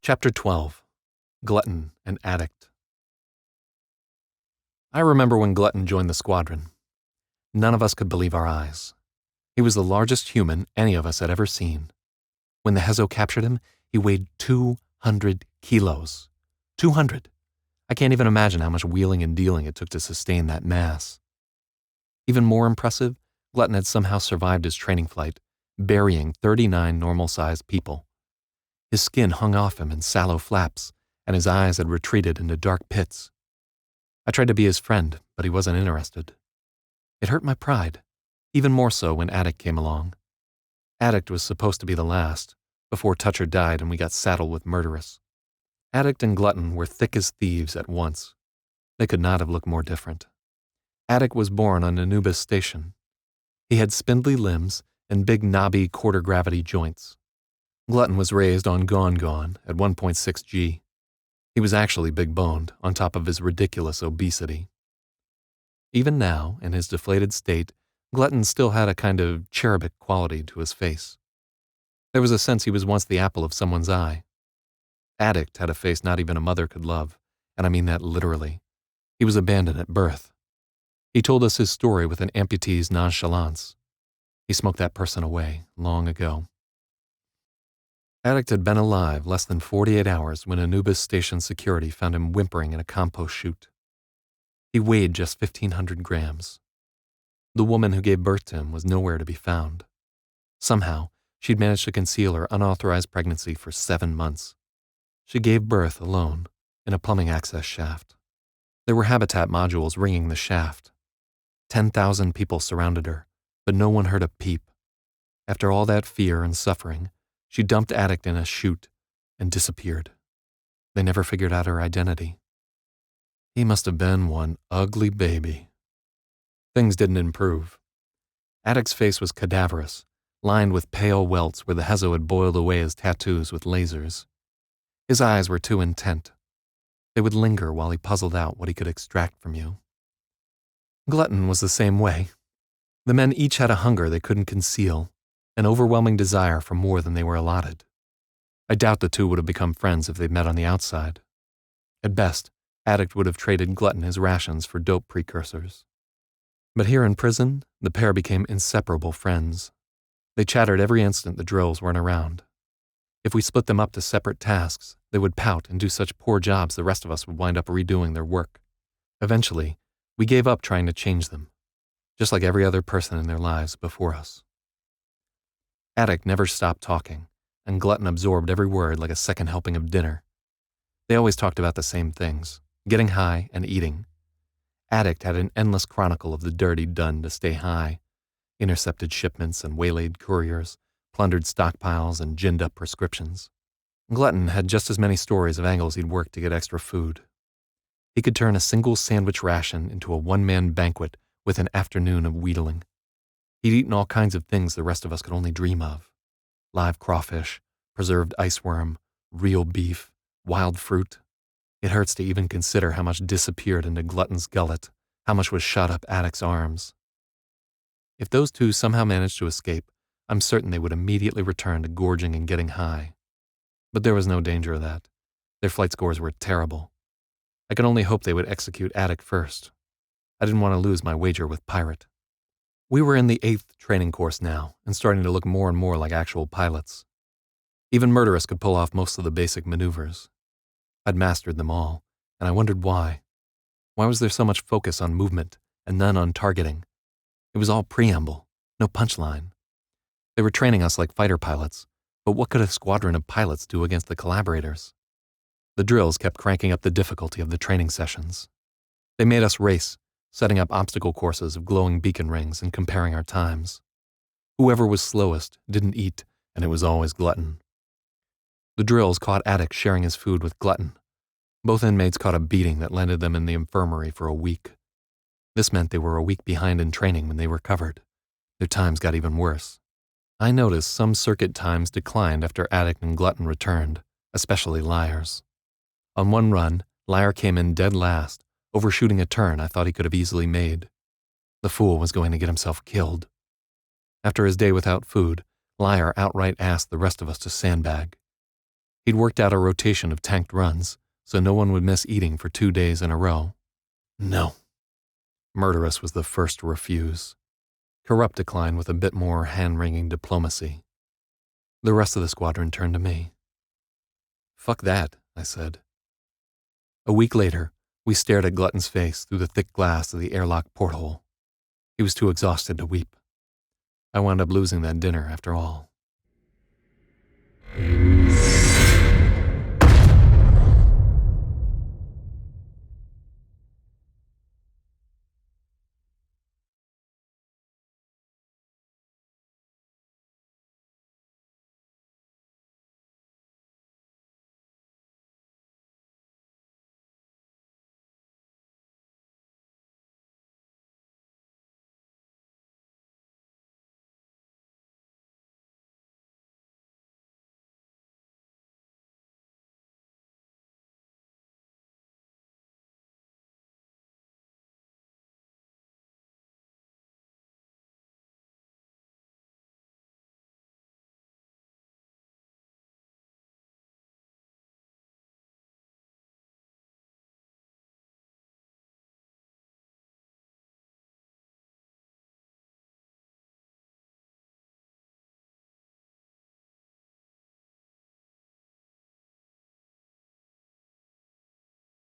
Chapter 12. Glutton and Addict. I remember when Glutton joined the squadron. None of us could believe our eyes. He was the largest human any of us had ever seen. When the Hezo captured him, he weighed 200 kilos. 200! I can't even imagine how much wheeling and dealing it took to sustain that mass. Even more impressive, Glutton had somehow survived his training flight, burying 39 normal-sized people. His skin hung off him in sallow flaps, and his eyes had retreated into dark pits. I tried to be his friend, but he wasn't interested. It hurt my pride, even more so when Addict came along. Addict was supposed to be the last, before Toucher died and we got saddled with Murderous. Addict and Glutton were thick as thieves at once. They could not have looked more different. Addict was born on Anubis Station. He had spindly limbs and big knobby quarter-gravity joints. Glutton was raised on Gon at 1.6 G. He was actually big-boned, on top of his ridiculous obesity. Even now, in his deflated state, Glutton still had a kind of cherubic quality to his face. There was a sense he was once the apple of someone's eye. Addict had a face not even a mother could love, and I mean that literally. He was abandoned at birth. He told us his story with an amputee's nonchalance. He smoked that person away long ago. Addict had been alive less than 48 hours when Anubis Station security found him whimpering in a compost chute. He weighed just 1,500 grams. The woman who gave birth to him was nowhere to be found. Somehow, she'd managed to conceal her unauthorized pregnancy for 7 months. She gave birth alone, in a plumbing access shaft. There were habitat modules ringing the shaft. 10,000 people surrounded her, but no one heard a peep. After all that fear and suffering, she dumped Addict in a chute and disappeared. They never figured out her identity. He must have been one ugly baby. Things didn't improve. Addict's face was cadaverous, lined with pale welts where the Hezo had boiled away his tattoos with lasers. His eyes were too intent. They would linger while he puzzled out what he could extract from you. Glutton was the same way. The men each had a hunger they couldn't conceal, an overwhelming desire for more than they were allotted. I doubt the two would have become friends if they'd met on the outside. At best, Addict would have traded Glutton his rations for dope precursors. But here in prison, the pair became inseparable friends. They chattered every instant the drills weren't around. If we split them up to separate tasks, they would pout and do such poor jobs the rest of us would wind up redoing their work. Eventually, we gave up trying to change them, just like every other person in their lives before us. Addict never stopped talking, and Glutton absorbed every word like a second helping of dinner. They always talked about the same things, getting high and eating. Addict had an endless chronicle of the dirt he'd done to stay high, intercepted shipments and waylaid couriers, plundered stockpiles and ginned up prescriptions. Glutton had just as many stories of angles he'd worked to get extra food. He could turn a single sandwich ration into a one-man banquet with an afternoon of wheedling. He'd eaten all kinds of things the rest of us could only dream of. Live crawfish, preserved iceworm, real beef, wild fruit. It hurts to even consider how much disappeared into Glutton's gullet, how much was shot up Addict's arms. If those two somehow managed to escape, I'm certain they would immediately return to gorging and getting high. But there was no danger of that. Their flight scores were terrible. I could only hope they would execute Addict first. I didn't want to lose my wager with Pirate. We were in the 8th training course now, and starting to look more and more like actual pilots. Even Murderous could pull off most of the basic maneuvers. I'd mastered them all, and I wondered why. Why was there so much focus on movement and none on targeting? It was all preamble, no punchline. They were training us like fighter pilots, but what could a squadron of pilots do against the collaborators? The drills kept cranking up the difficulty of the training sessions. They made us race, setting up obstacle courses of glowing beacon rings and comparing our times. Whoever was slowest didn't eat, and it was always Glutton. The drills caught Addict sharing his food with Glutton. Both inmates caught a beating that landed them in the infirmary for a week. This meant they were a week behind in training when they recovered. Their times got even worse. I noticed some circuit times declined after Addict and Glutton returned, especially Liar's. On one run, Liar came in dead last, overshooting a turn I thought he could have easily made. The fool was going to get himself killed. After his day without food, Liar outright asked the rest of us to sandbag. He'd worked out a rotation of tanked runs, so no one would miss eating for 2 days in a row. No. Murderous was the first to refuse. Corrupt declined with a bit more hand-wringing diplomacy. The rest of the squadron turned to me. "Fuck that," I said. A week later, we stared at Glutton's face through the thick glass of the airlock porthole. He was too exhausted to weep. I wound up losing that dinner after all.